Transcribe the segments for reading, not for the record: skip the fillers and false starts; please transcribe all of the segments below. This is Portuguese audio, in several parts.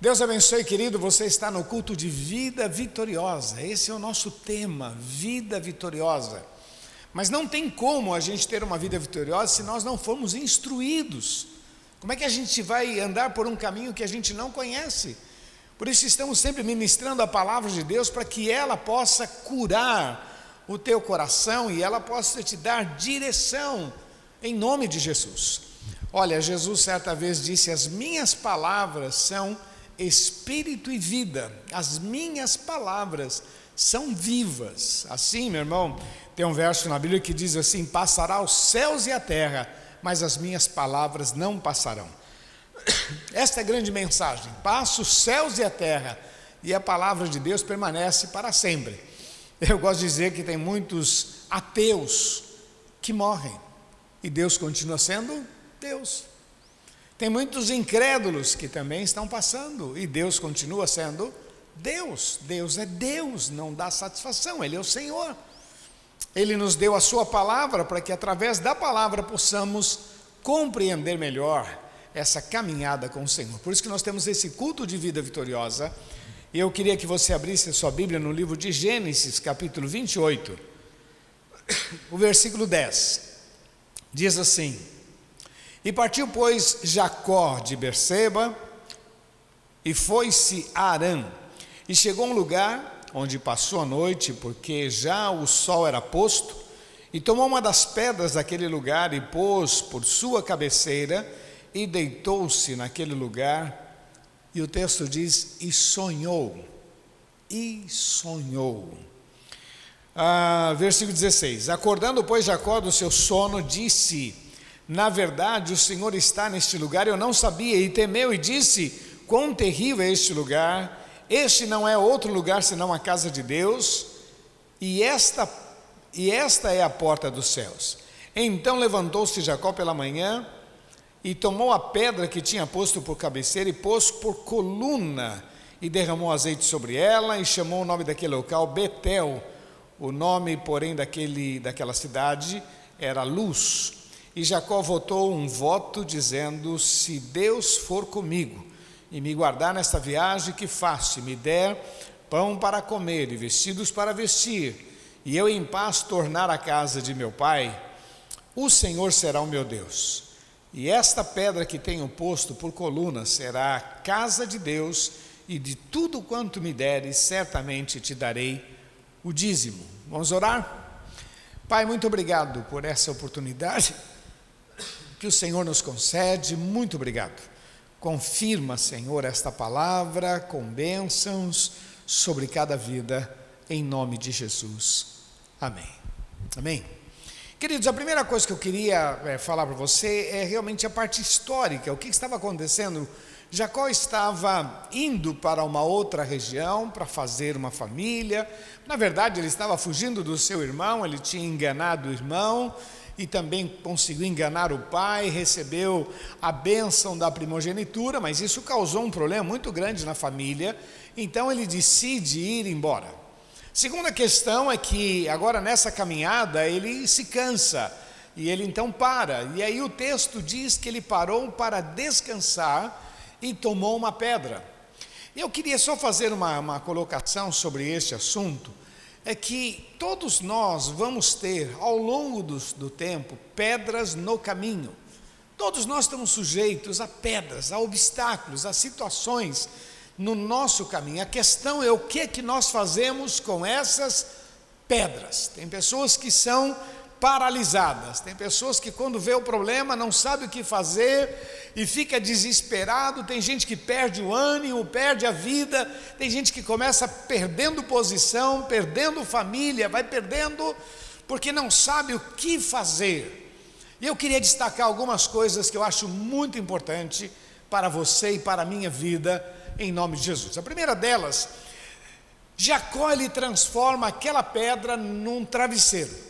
Deus abençoe, querido, você está no culto de vida vitoriosa. Esse é o nosso tema, vida vitoriosa. Mas não tem como a gente ter uma vida vitoriosa se nós não formos instruídos. Como é que a gente vai andar por um caminho que a gente não conhece? Por isso estamos sempre ministrando a palavra de Deus para que ela possa curar o teu coração e ela possa te dar direção em nome de Jesus. Olha, Jesus certa vez disse: as minhas palavras são espírito e vida, as minhas palavras são vivas. Assim, meu irmão, tem um verso na Bíblia que diz assim: passará os céus e a terra, mas as minhas palavras não passarão. Esta é a grande mensagem: passa os céus e a terra, e a palavra de Deus permanece para sempre. Eu gosto de dizer que tem muitos ateus que morrem, e Deus continua sendo Deus. Tem muitos incrédulos que também estão passando, e Deus continua sendo Deus. Deus é Deus, não dá satisfação, Ele é o Senhor. Ele nos deu a sua palavra para que através da palavra possamos compreender melhor essa caminhada com o Senhor. Por isso que nós temos esse culto de vida vitoriosa. E eu queria que você abrisse a sua Bíblia no livro de Gênesis, capítulo 28, o versículo 10. Diz assim: e partiu, pois, Jacó de Berseba, e foi-se a Harã, e chegou a um lugar onde passou a noite, porque já o sol era posto, e tomou uma das pedras daquele lugar, e pôs por sua cabeceira, e deitou-se naquele lugar, e o texto diz: e sonhou, versículo 16, acordando, pois, Jacó do seu sono, disse: na verdade, o Senhor está neste lugar, eu não sabia, e temeu e disse: quão terrível é este lugar, este não é outro lugar senão a casa de Deus, e esta é a porta dos céus. Então levantou-se Jacó pela manhã, e tomou a pedra que tinha posto por cabeceira, e pôs por coluna, e derramou azeite sobre ela, e chamou o nome daquele local Betel. O nome, porém, daquela cidade era Luz. E Jacó votou um voto, dizendo: se Deus for comigo, e me guardar nesta viagem que faço, e me der pão para comer, e vestidos para vestir, e eu em paz tornar à casa de meu pai, o Senhor será o meu Deus. E esta pedra que tenho posto por coluna será a casa de Deus, e de tudo quanto me deres, certamente te darei o dízimo. Vamos orar? Pai, muito obrigado por essa oportunidade que o Senhor nos concede, muito obrigado. Confirma, Senhor, esta palavra com bênçãos sobre cada vida, em nome de Jesus. Amém. Amém. Queridos, a primeira coisa que eu queria falar para você é realmente a parte histórica, o que estava acontecendo. Jacó estava indo para uma outra região para fazer uma família. Na verdade, ele estava fugindo do seu irmão, ele tinha enganado o irmão e também conseguiu enganar o pai, recebeu a bênção da primogenitura, mas isso causou um problema muito grande na família, então ele decide ir embora. Segunda questão é que agora nessa caminhada ele se cansa, e ele então para, e aí o texto diz que ele parou para descansar e tomou uma pedra. Eu queria só fazer uma colocação sobre este assunto, é que todos nós vamos ter ao longo do tempo pedras no caminho. Todos nós estamos sujeitos a pedras, a obstáculos, a situações no nosso caminho. A questão é o que nós fazemos com essas pedras. Tem pessoas que são paralisadas, tem pessoas que quando vê o problema não sabe o que fazer e fica desesperado, tem gente que perde o ânimo, perde a vida, tem gente que começa perdendo posição, perdendo família, vai perdendo porque não sabe o que fazer. E eu queria destacar algumas coisas que eu acho muito importante para você e para a minha vida, em nome de Jesus. A primeira delas, Jacó, ele transforma aquela pedra num travesseiro.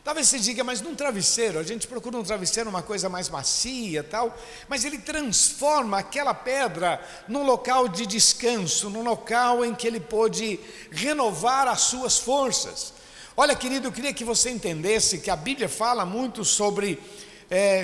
Talvez você diga, mas num travesseiro, a gente procura um travesseiro, uma coisa mais macia tal, mas ele transforma aquela pedra num local de descanso, num local em que ele pôde renovar as suas forças. Olha, querido, eu queria que você entendesse que a Bíblia fala muito sobre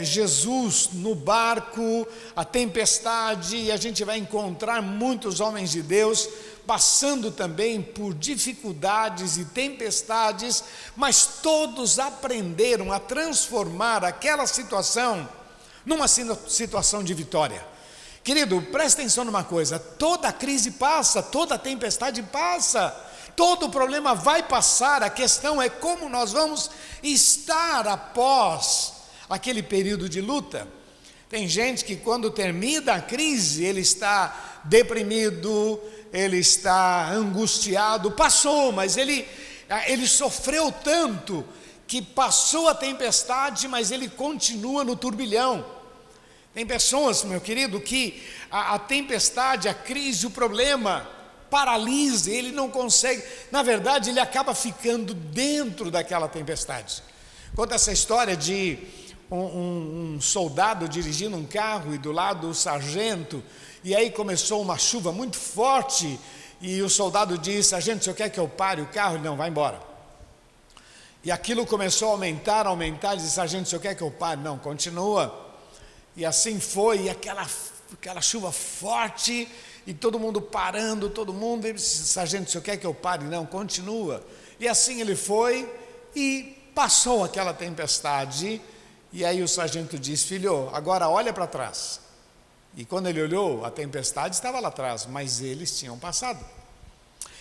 Jesus no barco, a tempestade, e a gente vai encontrar muitos homens de Deus passando também por dificuldades e tempestades, mas todos aprenderam a transformar aquela situação numa situação de vitória. Querido, presta atenção numa coisa: toda crise passa, toda tempestade passa, todo problema vai passar, a questão é como nós vamos estar após aquele período de luta. Tem gente que quando termina a crise, ele está deprimido, ele está angustiado, passou, mas ele sofreu tanto que passou a tempestade, mas ele continua no turbilhão. Tem pessoas, meu querido, que a tempestade, a crise, o problema paralisa, ele não consegue, na verdade ele acaba ficando dentro daquela tempestade. Conta essa história de um soldado dirigindo um carro e do lado o sargento, e aí começou uma chuva muito forte, e o soldado disse: sargento, o senhor quer que eu pare o carro? Ele: não, vai embora. E aquilo começou a aumentar, ele disse: sargento, o senhor quer que eu pare? Não, continua. E assim foi, e aquela chuva forte, e todo mundo parando, ele disse: sargento, o senhor quer que eu pare? Não, continua. E assim ele foi, e passou aquela tempestade. E aí o sargento disse: filho, agora olha para trás. E quando ele olhou, a tempestade estava lá atrás, mas eles tinham passado.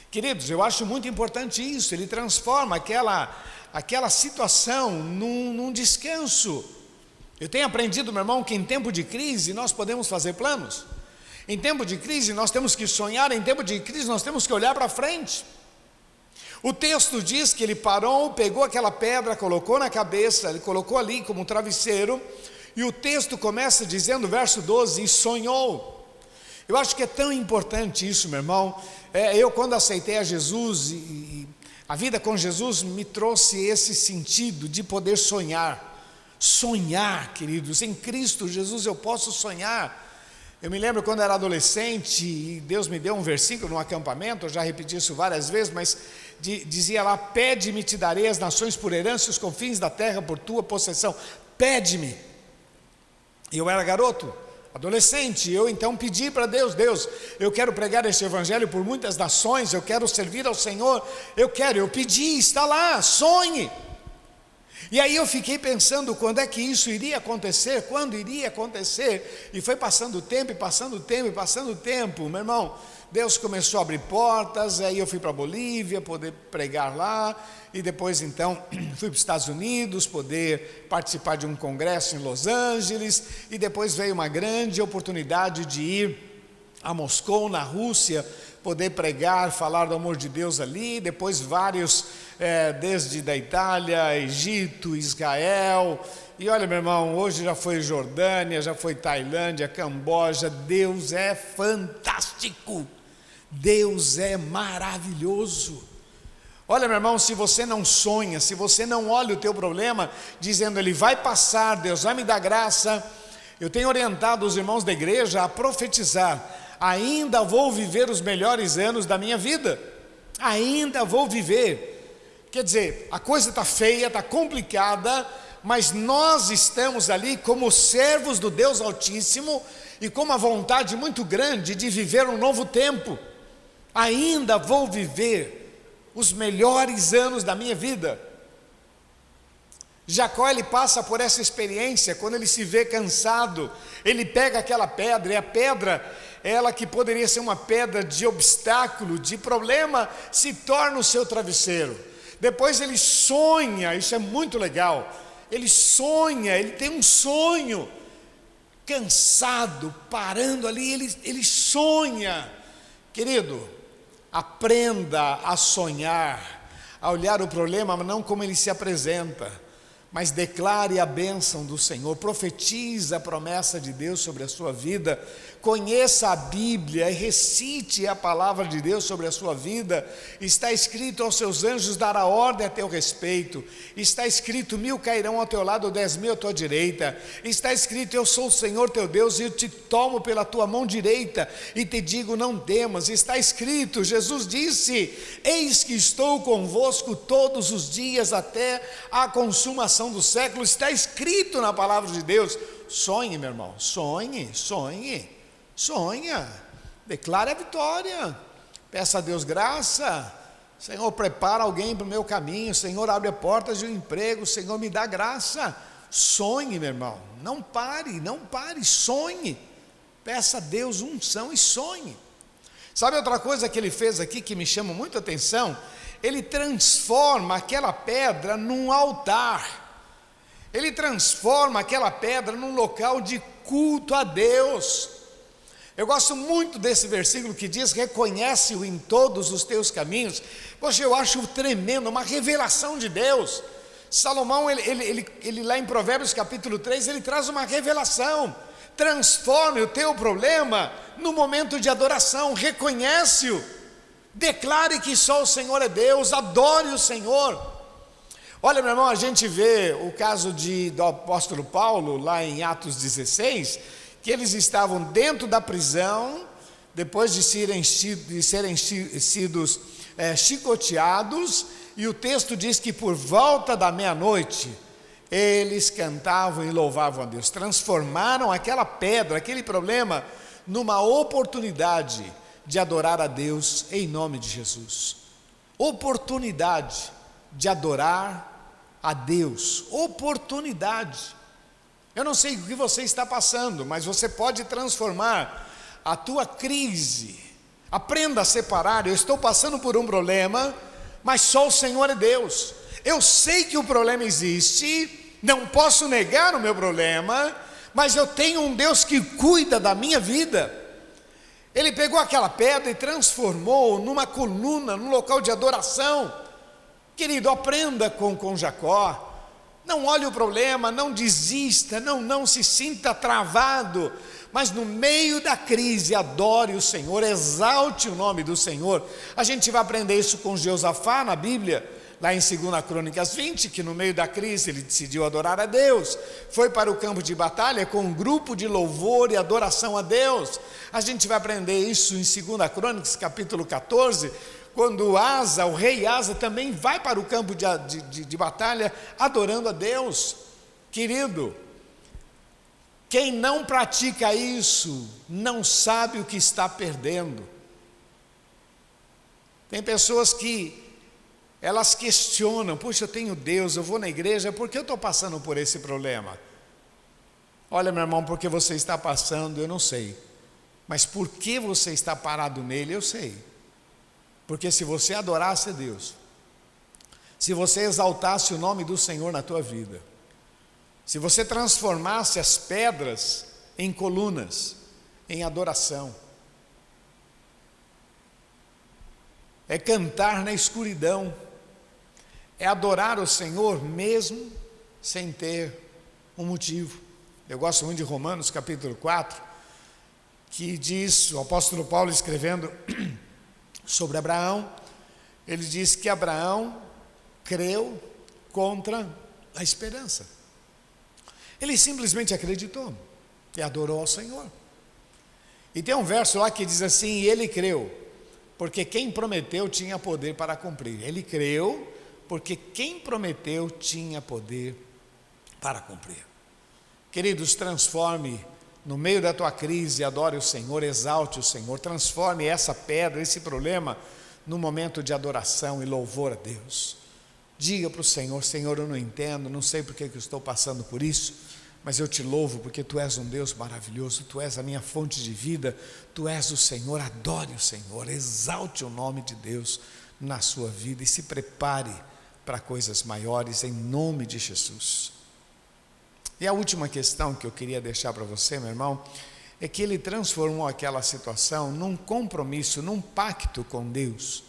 Queridos, eu acho muito importante isso, ele transforma aquela situação num descanso. Eu tenho aprendido, meu irmão, que em tempo de crise nós podemos fazer planos. Em tempo de crise nós temos que sonhar, em tempo de crise nós temos que olhar para frente. O texto diz que ele parou, pegou aquela pedra, colocou na cabeça, ele colocou ali como um travesseiro, e o texto começa dizendo, verso 12, e sonhou. Eu acho que é tão importante isso, meu irmão. Eu quando aceitei a Jesus, e a vida com Jesus me trouxe esse sentido de poder sonhar. Sonhar, queridos, em Cristo Jesus eu posso sonhar. Eu me lembro quando era adolescente, e Deus me deu um versículo no acampamento, eu já repeti isso várias vezes, mas dizia lá: pede-me, te darei as nações por herança, os confins da terra por tua possessão. Pede-me. Eu era garoto, adolescente, eu então pedi para Deus: Deus, eu quero pregar este evangelho por muitas nações, eu quero servir ao Senhor, eu pedi, está lá, sonhe. E aí eu fiquei pensando quando é que isso iria acontecer, quando iria acontecer, e foi passando o tempo, meu irmão. Deus começou a abrir portas, aí eu fui para a Bolívia, poder pregar lá, e depois então fui para os Estados Unidos, poder participar de um congresso em Los Angeles, e depois veio uma grande oportunidade de ir a Moscou, na Rússia, poder pregar, falar do amor de Deus ali, depois vários, desde da Itália, Egito, Israel, e olha, meu irmão, hoje já foi Jordânia, já foi Tailândia, Camboja. Deus é fantástico, Deus é maravilhoso. Olha, meu irmão, se você não sonha, se você não olha o teu problema, dizendo ele vai passar, Deus vai me dar graça, eu tenho orientado os irmãos da igreja a profetizar: ainda vou viver os melhores anos da minha vida, ainda vou viver. Quer dizer, a coisa está feia, está complicada, mas nós estamos ali como servos do Deus Altíssimo e com uma vontade muito grande de viver um novo tempo. Ainda vou viver os melhores anos da minha vida. Jacó, ele passa por essa experiência, quando ele se vê cansado, ele pega aquela pedra, e a pedra, ela que poderia ser uma pedra de obstáculo, de problema, se torna o seu travesseiro. Depois ele sonha, isso é muito legal, ele sonha, ele tem um sonho, cansado, parando ali, ele sonha. Querido, aprenda a sonhar, a olhar o problema não como ele se apresenta, mas declare a bênção do Senhor, profetize a promessa de Deus sobre a sua vida, conheça a Bíblia e recite a palavra de Deus sobre a sua vida. Está escrito: aos seus anjos dará ordem a teu respeito. Está escrito: 1000 cairão ao teu lado, 10.000 à tua direita. Está escrito: eu sou o Senhor teu Deus, e eu te tomo pela tua mão direita e te digo: não temas. Está escrito, Jesus disse: eis que estou convosco todos os dias até a consumação do século. Está escrito na palavra de Deus. Sonhe, meu irmão, sonhe, sonha, declare a vitória, peça a Deus graça. Senhor, prepara alguém para o meu caminho. Senhor, abre portas de um emprego. Senhor, me dá graça. Sonhe, meu irmão, não pare, sonhe, peça a Deus unção e sonhe. Sabe outra coisa que ele fez aqui que me chama muita atenção? Ele transforma aquela pedra num altar. Ele transforma aquela pedra num local de culto a Deus. Eu gosto muito desse versículo que diz: reconhece-o em todos os teus caminhos. Poxa, eu acho tremendo, uma revelação de Deus. Salomão, ele lá em Provérbios capítulo 3, ele traz uma revelação. Transforme o teu problema no momento de adoração, reconhece-o, declare que só o Senhor é Deus, adore o Senhor. Olha, meu irmão, a gente vê o caso do apóstolo Paulo, lá em Atos 16, que eles estavam dentro da prisão, depois de serem sido chicoteados, e o texto diz que por volta da meia-noite, eles cantavam e louvavam a Deus, transformaram aquela pedra, aquele problema, numa oportunidade de adorar a Deus em nome de Jesus. Oportunidade de adorar a Deus, oportunidade. Eu não sei o que você está passando, mas você pode transformar a tua crise. Aprenda a separar: eu estou passando por um problema, mas só o Senhor é Deus. Eu sei que o problema existe, não posso negar o meu problema, mas eu tenho um Deus que cuida da minha vida. Ele pegou aquela pedra e transformou numa coluna, num local de adoração. Querido, aprenda com Jacó. Não olhe o problema, não desista, não se sinta travado, mas no meio da crise adore o Senhor, exalte o nome do Senhor. A gente vai aprender isso com Josafá na Bíblia, lá em 2 Crônicas 20, que no meio da crise ele decidiu adorar a Deus, foi para o campo de batalha com um grupo de louvor e adoração a Deus. A gente vai aprender isso em 2 Crônicas capítulo 14, quando o rei Asa também vai para o campo de batalha adorando a Deus. Querido, quem não pratica isso, não sabe o que está perdendo. Tem pessoas que elas questionam: puxa, eu tenho Deus, eu vou na igreja, por que eu estou passando por esse problema? Olha, meu irmão, porque você está passando, eu não sei, mas por que você está parado nele, eu sei. Porque se você adorasse a Deus, se você exaltasse o nome do Senhor na tua vida, se você transformasse as pedras em colunas, em adoração, é cantar na escuridão, é adorar o Senhor mesmo sem ter um motivo. Eu gosto muito de Romanos capítulo 4, que diz, o apóstolo Paulo escrevendo sobre Abraão, ele diz que Abraão creu contra a esperança. Ele simplesmente acreditou e adorou ao Senhor. E tem um verso lá que diz assim: e ele creu, porque quem prometeu tinha poder para cumprir. Ele creu, porque quem prometeu tinha poder para cumprir. Queridos, transforme no meio da tua crise, adore o Senhor, exalte o Senhor, transforme essa pedra, esse problema, num momento de adoração e louvor a Deus. Diga para o Senhor: Senhor, eu não entendo, não sei porque que eu estou passando por isso, mas eu te louvo porque Tu és um Deus maravilhoso, Tu és a minha fonte de vida, Tu és o Senhor. Adore o Senhor, exalte o nome de Deus na sua vida e se prepare para coisas maiores em nome de Jesus. E a última questão que eu queria deixar para você, meu irmão, é que ele transformou aquela situação num compromisso, num pacto com Deus.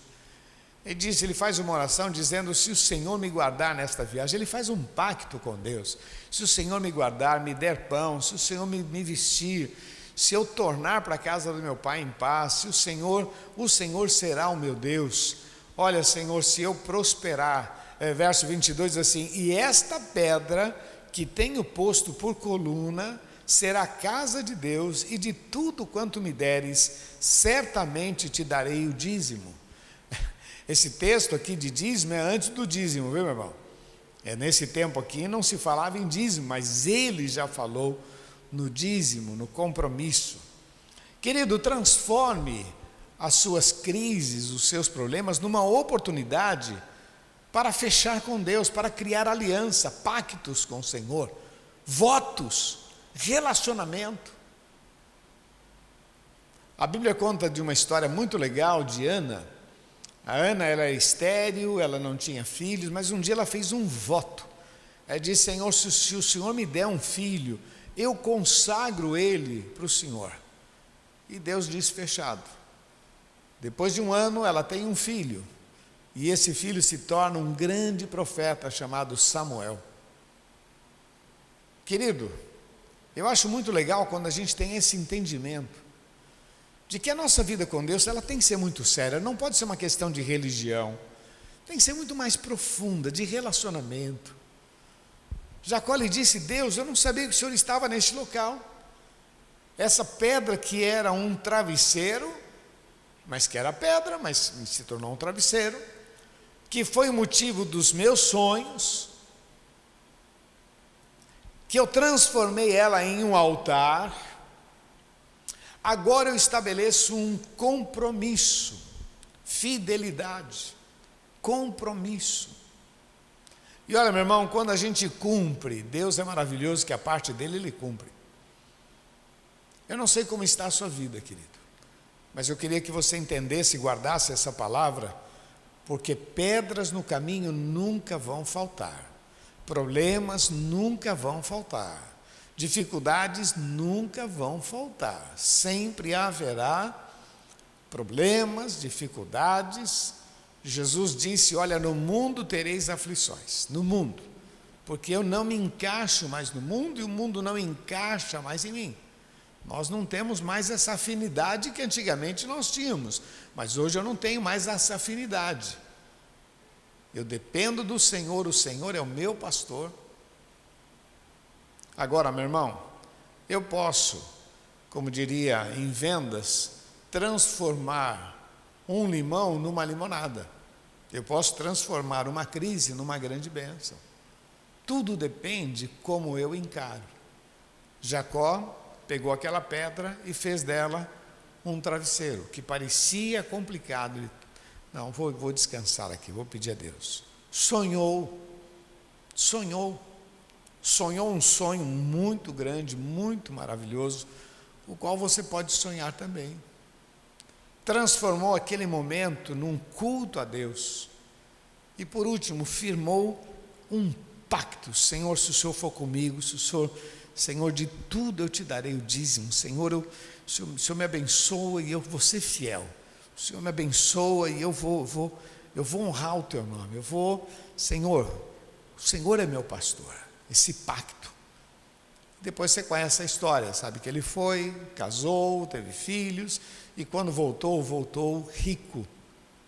Ele faz uma oração dizendo: se o Senhor me guardar nesta viagem, ele faz um pacto com Deus. Se o Senhor me guardar, me der pão, se o Senhor me vestir, se eu tornar para a casa do meu pai em paz, se o Senhor será o meu Deus. Olha, Senhor, se eu prosperar, verso 22 diz assim: e esta pedra que tenho posto por coluna será a casa de Deus, e de tudo quanto me deres, certamente te darei o dízimo. Esse texto aqui de dízimo é antes do dízimo, viu, meu irmão? Nesse tempo aqui não se falava em dízimo, mas ele já falou no dízimo, no compromisso. Querido, transforme as suas crises, os seus problemas, numa oportunidade para fechar com Deus, para criar aliança, pactos com o Senhor, votos, relacionamento. A Bíblia conta de uma história muito legal de Ana. A Ana era estéril, ela não tinha filhos, mas um dia ela fez um voto. Ela disse: Senhor, se o Senhor me der um filho, eu consagro ele para o Senhor. E Deus disse: fechado. Depois de um ano, ela tem um filho, e esse filho se torna um grande profeta chamado Samuel. Querido, eu acho muito legal quando a gente tem esse entendimento de que a nossa vida com Deus, ela tem que ser muito séria, não pode ser uma questão de religião, tem que ser muito mais profunda, de relacionamento. Jacó lhe disse: Deus, eu não sabia que o Senhor estava neste local. Essa pedra que era um travesseiro, mas que era pedra, mas se tornou um travesseiro, que foi o motivo dos meus sonhos, que eu transformei ela em um altar. Agora eu estabeleço um compromisso, fidelidade, compromisso. E olha, meu irmão, quando a gente cumpre, Deus é maravilhoso que a parte dele Ele cumpre. Eu não sei como está a sua vida, querido, mas eu queria que você entendesse e guardasse essa palavra, porque pedras no caminho nunca vão faltar, problemas nunca vão faltar, dificuldades nunca vão faltar, sempre haverá problemas, dificuldades. Jesus disse: olha, no mundo tereis aflições, no mundo, porque eu não me encaixo mais no mundo e o mundo não encaixa mais em mim. Nós não temos mais essa afinidade que antigamente nós tínhamos, mas hoje eu não tenho mais essa afinidade. Eu dependo do Senhor, o Senhor é o meu pastor. Agora, meu irmão, eu posso, como diria em vendas, transformar um limão numa limonada. Eu posso transformar uma crise numa grande bênção. Tudo depende como eu encaro. Jacó pegou aquela pedra e fez dela um travesseiro, que parecia complicado. Não, vou descansar aqui, vou pedir a Deus. Sonhou um sonho muito grande, muito maravilhoso, o qual você pode sonhar também. Transformou aquele momento num culto a Deus. E por último, firmou um pacto: Senhor, se o Senhor for comigo, Senhor, de tudo eu te darei o dízimo. Senhor, o Senhor me abençoa e eu vou ser fiel. O Senhor me abençoa e eu vou honrar o teu nome. Senhor, o Senhor é meu pastor. Esse pacto. Depois você conhece a história, sabe que ele foi, casou, teve filhos, e quando voltou rico.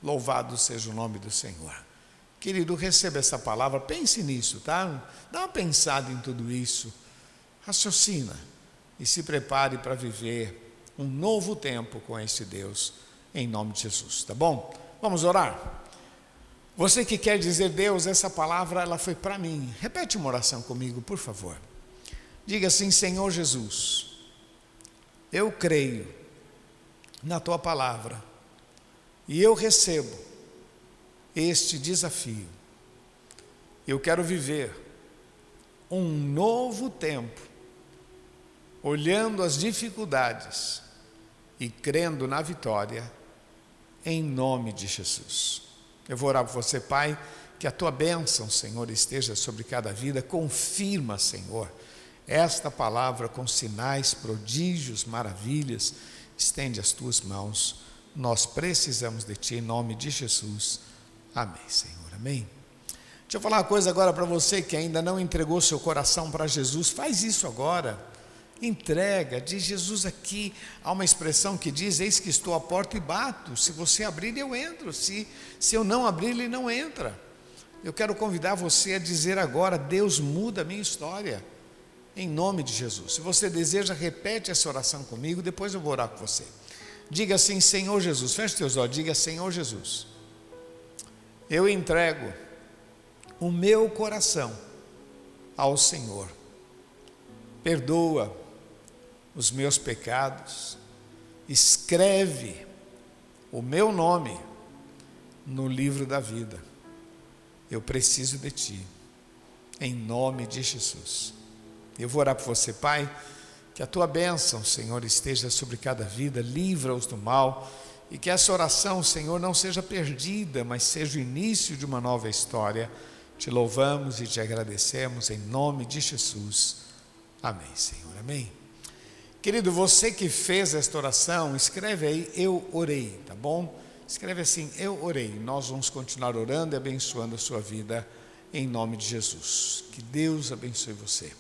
Louvado seja o nome do Senhor. Querido, receba essa palavra, pense nisso, tá? Dá uma pensada em tudo isso, raciocina e se prepare para viver um novo tempo com esse Deus, em nome de Jesus, tá bom? Vamos orar? Você que quer dizer: Deus, essa palavra ela foi para mim. Repete uma oração comigo, por favor. Diga assim: Senhor Jesus, eu creio na tua palavra e eu recebo este desafio. Eu quero viver um novo tempo, olhando as dificuldades e crendo na vitória, em nome de Jesus. Eu vou orar por você, Pai, que a tua bênção, Senhor, esteja sobre cada vida. Confirma, Senhor, esta palavra com sinais, prodígios, maravilhas. Estende as tuas mãos. Nós precisamos de ti, em nome de Jesus. Amém, Senhor. Amém. Deixa eu falar uma coisa agora para você que ainda não entregou seu coração para Jesus. Faz isso agora. Entrega, diz Jesus aqui, há uma expressão que diz: eis que estou à porta e bato, se você abrir eu entro, se eu não abrir ele não entra. Eu quero convidar você a dizer agora: Deus, muda a minha história, em nome de Jesus. Se você deseja, repete essa oração comigo, depois eu vou orar com você. Diga assim: Senhor Jesus, feche teus olhos, diga: Senhor Jesus, eu entrego o meu coração ao Senhor, perdoa os meus pecados, escreve o meu nome no livro da vida. Eu preciso de Ti, em nome de Jesus. Eu vou orar por você, Pai, que a Tua bênção, Senhor, esteja sobre cada vida, livra-os do mal, e que essa oração, Senhor, não seja perdida, mas seja o início de uma nova história. Te louvamos e te agradecemos em nome de Jesus. Amém, Senhor, amém. Querido, você que fez esta oração, escreve aí: eu orei, tá bom? Escreve assim: eu orei. Nós vamos continuar orando e abençoando a sua vida em nome de Jesus. Que Deus abençoe você.